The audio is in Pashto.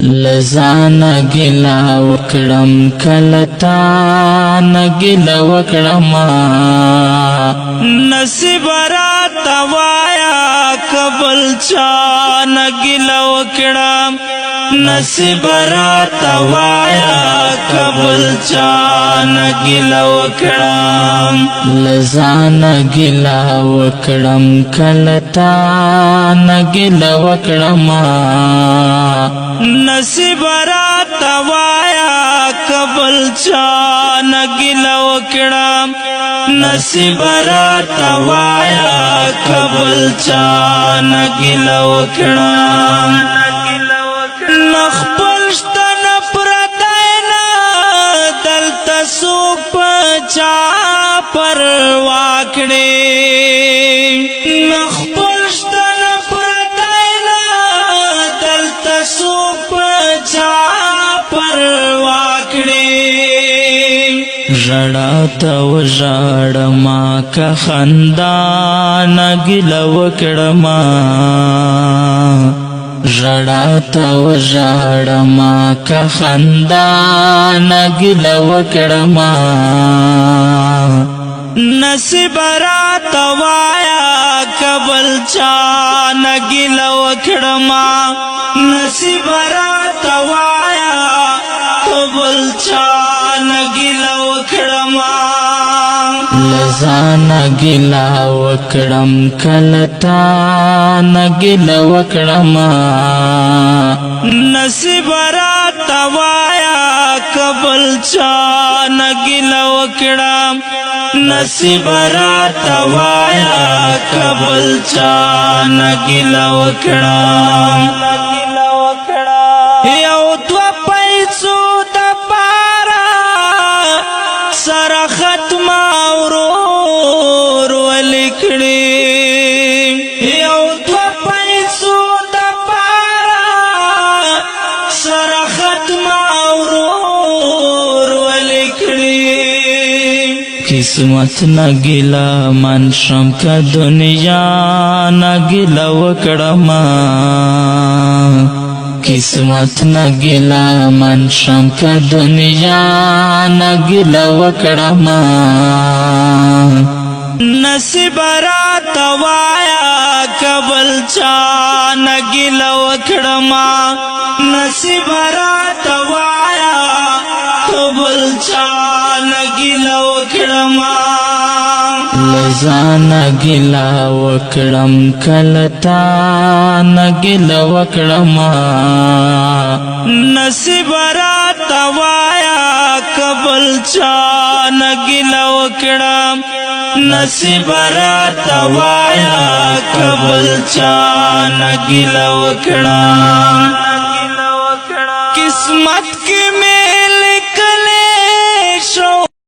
لزانا گلا وکڑم کلتا نگلا وکڑما نصیب رات وایا قبل چا نگلا وکڑم نصیب رات وایا قبل چا نگلا وکڑم لزانا گلا وکڑم کلتا نگلا وکڑما نصیب رات وایا قبل چا نگلا وکڑم نصیب رات وایا قبل چا نگلا وکڑم نخبل شتن پردائنا دلتا سوپ چا پر واکڑے نخبل شتن پردائنا دلتا سوپ چا پر واکڑے رڑاتا و جاڑما کا خندان گلا وکڑما رڑاتا و جاڑما کا خندان گلا وکڑما نصیب رات وایا قبل چا نگلا وکڑما نصیب رات وایا قبل چا نگلا وکڑما لزانا گلا وکڑم کلتا نگلا وکڑما نصیب رات وایا قبل چا نگلا وکڑم نصیب رات وایا قبل چا نگلا وکڑم یو دو پیسو دپارا سر ختم ورور ولکڑی یو دو پیسو دپارا سر ختم ورور ولکڑی قسمت نگلا منشم کا دنیا نگلا وکڑما قسمت نگلا منشم کا دنیا نگلا وکڑما نصیب رات وایا قبل چا نگلا وکڑما نصیب رات وایا قبل چا نگلا وکڑما لزانا گلا وکڑم کلتا نگلا وکڑما نصیب رات وایا قبل چا نگلا وکڑم نصیب رات وایا قبل چا نگلا وکڑم قسمت کی